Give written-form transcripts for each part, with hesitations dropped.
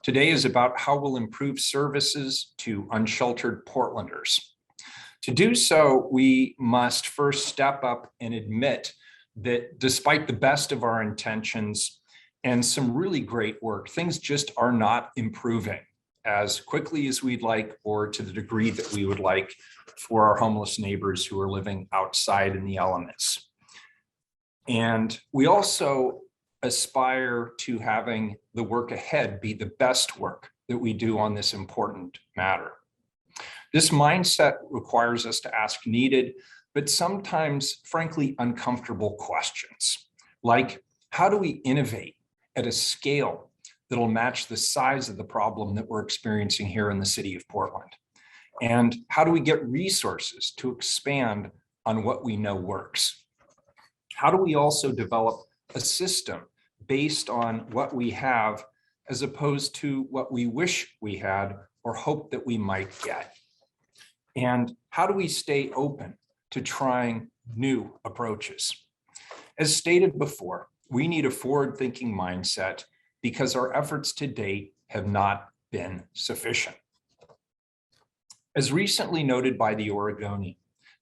Today is about how we'll improve services to unsheltered Portlanders. To do so, we must first step up and admit that despite the best of our intentions and some really great work, things just are not improving as quickly as we'd like or to the degree that we would like for our homeless neighbors who are living outside in the elements. And we also aspire to having the work ahead be the best work that we do on this important matter. This mindset requires us to ask needed, but sometimes frankly uncomfortable questions, like how do we innovate at a scale that'll match the size of the problem that we're experiencing here in the city of Portland? And how do we get resources to expand on what we know works? How do we also develop a system based on what we have as opposed to what we wish we had or hope that we might get? And how do we stay open to trying new approaches? As stated before, we need a forward-thinking mindset because our efforts to date have not been sufficient. As recently noted by the Oregonian,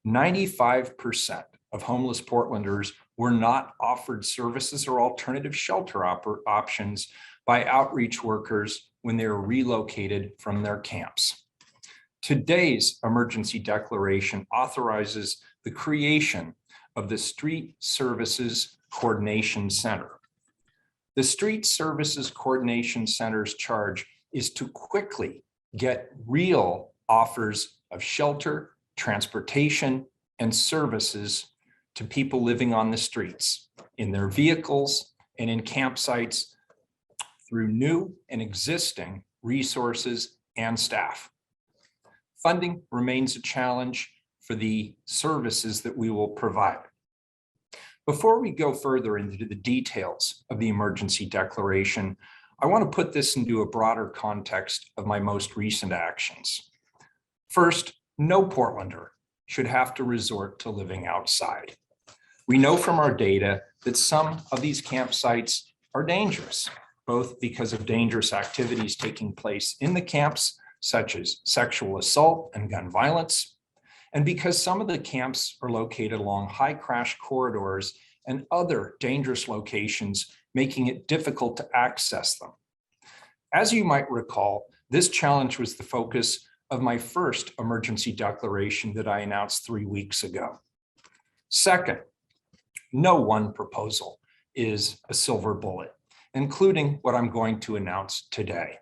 95% of homeless Portlanders were not offered services or alternative shelter options by outreach workers when they were relocated from their camps. Today's emergency declaration authorizes the creation of the Street Services Coordination Center. The Street Services Coordination Center's charge is to quickly get real offers of shelter, transportation, and services to people living on the streets, in their vehicles and in campsites through new and existing resources and staff. Funding remains a challenge for the services that we will provide. Before we go further into the details of the emergency declaration, I want to put this into a broader context of my most recent actions. First, no Portlander should have to resort to living outside. We know from our data that some of these campsites are dangerous, both because of dangerous activities taking place in the camps, such as sexual assault and gun violence, and because some of the camps are located along high crash corridors and other dangerous locations, making it difficult to access them. As you might recall, this challenge was the focus of my first emergency declaration that I announced 3 weeks ago. Second, no one proposal is a silver bullet, including what I'm going to announce today.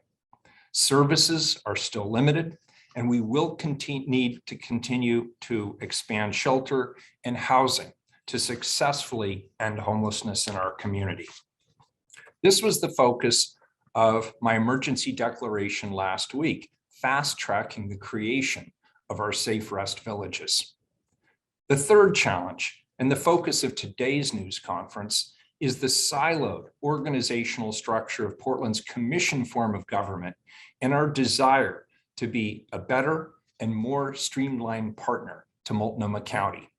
Services are still limited, and we will need to continue to expand shelter and housing to successfully end homelessness in our community. This was the focus of my emergency declaration last week, fast-tracking the creation of our safe rest villages. The third challenge and the focus of today's news conference is the siloed organizational structure of Portland's commission form of government and our desire to be a better and more streamlined partner to Multnomah County.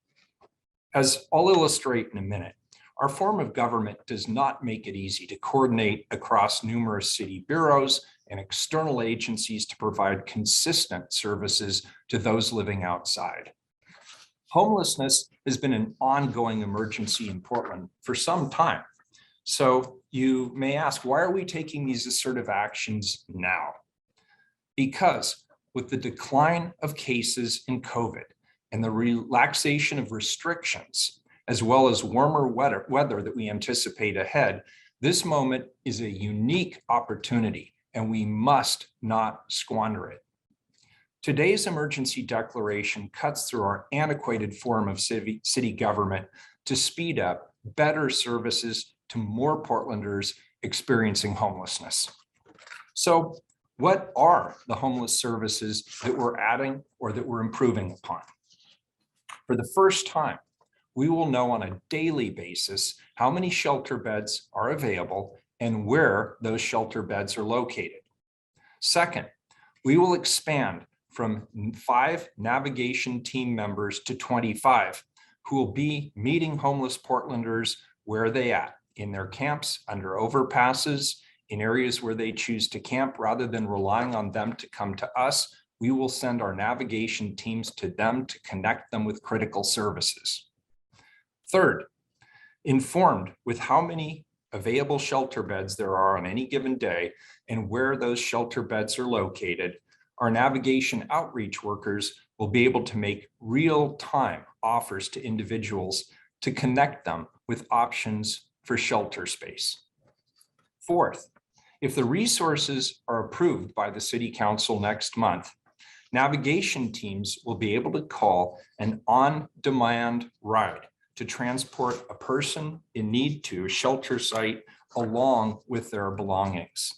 As I'll illustrate in a minute, our form of government does not make it easy to coordinate across numerous city bureaus and external agencies to provide consistent services to those living outside. Homelessness has been an ongoing emergency in Portland for some time. So you may ask, why are we taking these assertive actions now? Because with the decline of cases in COVID and the relaxation of restrictions, as well as warmer weather that we anticipate ahead, this moment is a unique opportunity and we must not squander it. Today's emergency declaration cuts through our antiquated form of city government to speed up better services to more Portlanders experiencing homelessness. So what are the homeless services that we're adding or that we're improving upon? For the first time, we will know on a daily basis how many shelter beds are available and where those shelter beds are located. Second, we will expand from 5 navigation team members to 25 who will be meeting homeless Portlanders where they at, in their camps, under overpasses, in areas where they choose to camp, rather than relying on them to come to us, we will send our navigation teams to them to connect them with critical services. Third, informed with how many available shelter beds there are on any given day and where those shelter beds are located, our navigation outreach workers will be able to make real-time offers to individuals to connect them with options for shelter space. Fourth, if the resources are approved by the City Council next month, navigation teams will be able to call an on-demand ride to transport a person in need to a shelter site along with their belongings.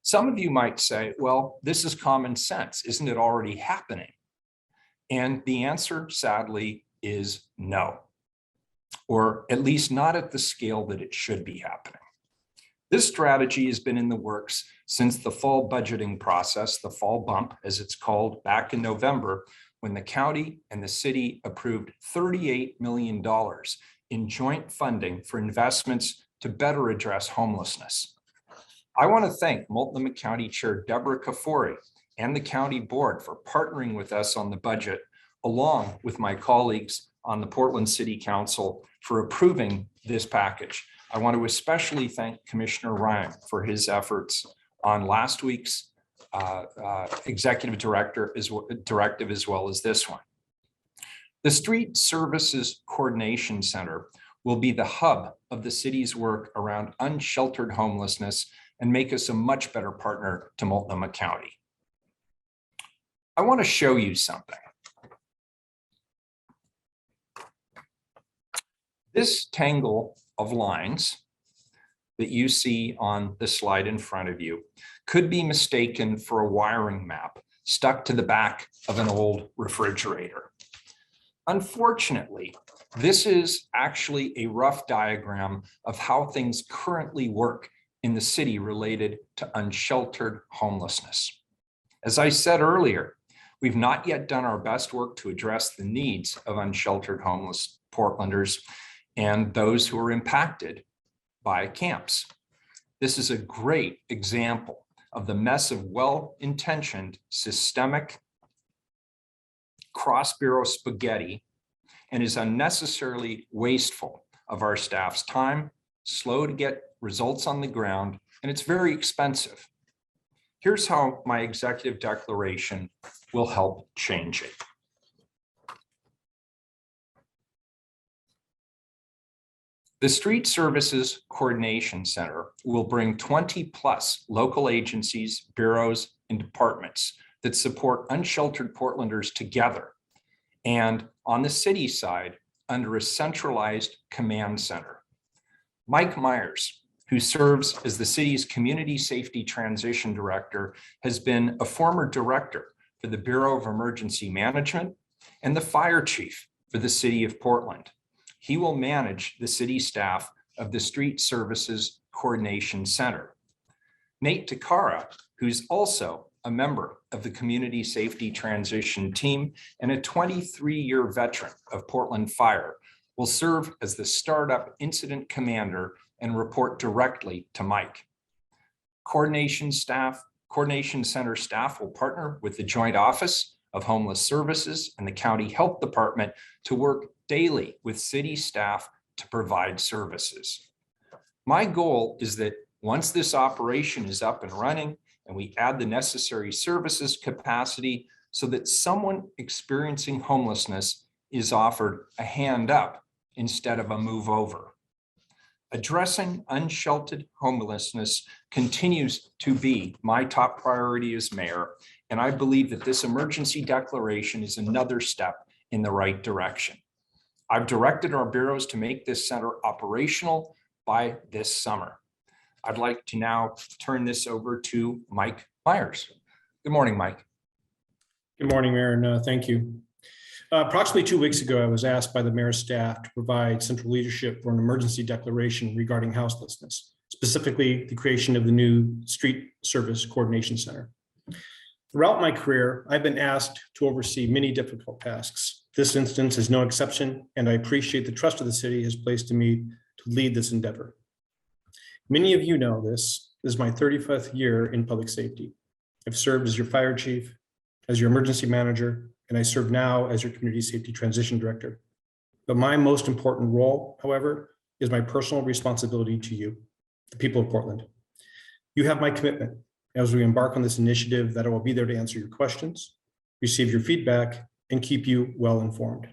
Some of you might say, well, this is common sense. Isn't it already happening? And the answer, sadly, is no, or at least not at the scale that it should be happening. This strategy has been in the works since the fall budgeting process, the fall bump, as it's called, back in November, when the county and the city approved $38 million in joint funding for investments to better address homelessness. I want to thank Multnomah County Chair Deborah Kafori and the county board for partnering with us on the budget, along with my colleagues on the Portland City Council for approving this package. I want to especially thank Commissioner Ryan for his efforts on last week's executive directive, as well as this one. The Street Services Coordination Center will be the hub of the city's work around unsheltered homelessness and make us a much better partner to Multnomah County. I want to show you something. This tangle of lines that you see on the slide in front of you could be mistaken for a wiring map stuck to the back of an old refrigerator. Unfortunately, this is actually a rough diagram of how things currently work in the city related to unsheltered homelessness. As I said earlier, we've not yet done our best work to address the needs of unsheltered homeless Portlanders and those who are impacted by camps. This is a great example of the mess of well-intentioned systemic cross-bureau spaghetti, and is unnecessarily wasteful of our staff's time, slow to get results on the ground, and it's very expensive. Here's how my executive declaration will help change it. The Street Services Coordination Center will bring 20+ local agencies, bureaus, and departments that support unsheltered Portlanders together, and on the city side, under a centralized command center. Mike Myers, who serves as the city's Community Safety Transition Director, has been a former director for the Bureau of Emergency Management and the fire chief for the city of Portland. He will manage the city staff of the Street Services Coordination Center. Nate Takara, who's also a member of the Community Safety Transition Team and a 23-year veteran of Portland Fire, will serve as the startup incident commander and report directly to Mike. Coordination Center staff will partner with the Joint Office of Homeless Services and the County Health Department to work daily with city staff to provide services. My goal is that once this operation is up and running and we add the necessary services capacity so that someone experiencing homelessness is offered a hand up instead of a move over. Addressing unsheltered homelessness continues to be my top priority as mayor, and I believe that this emergency declaration is another step in the right direction. I've directed our bureaus to make this center operational by this summer. I'd like to now turn this over to Mike Myers. Good morning, Mike. Good morning, Mayor, and thank you. Approximately 2 weeks ago, I was asked by the mayor's staff to provide central leadership for an emergency declaration regarding houselessness, specifically the creation of the new Street Service Coordination Center. Throughout my career, I've been asked to oversee many difficult tasks. This instance is no exception, and I appreciate the trust of the city has placed in me to lead this endeavor. Many of you know this, This is my 35th year in public safety. I've served as your fire chief, as your emergency manager, and I serve now as your community safety transition director. But my most important role, however, is my personal responsibility to you, the people of Portland. You have my commitment as we embark on this initiative that I will be there to answer your questions, receive your feedback, and keep you well informed.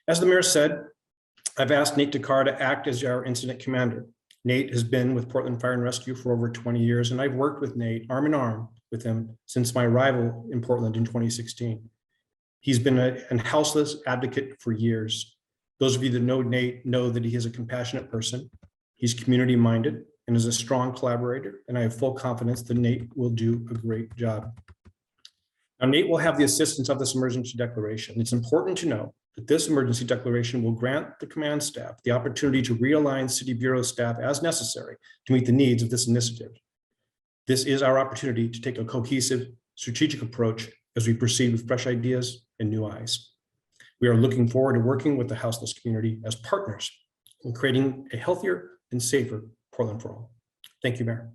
As the mayor said, I've asked Nate Dakar to act as our incident commander. Nate has been with Portland Fire and Rescue for over 20 years, and I've worked with Nate arm in arm with him since my arrival in Portland in 2016. He's been a houseless advocate for years. Those of you that know Nate know that he is a compassionate person. He's community minded and is a strong collaborator, and I have full confidence that Nate will do a great job. Now, Nate will have the assistance of this emergency declaration. It's important to know that this emergency declaration will grant the command staff the opportunity to realign city bureau staff as necessary to meet the needs of this initiative. This is our opportunity to take a cohesive, strategic approach as we proceed with fresh ideas and new eyes. We are looking forward to working with the houseless community as partners in creating a healthier and safer Portland for all. Thank you, Mayor.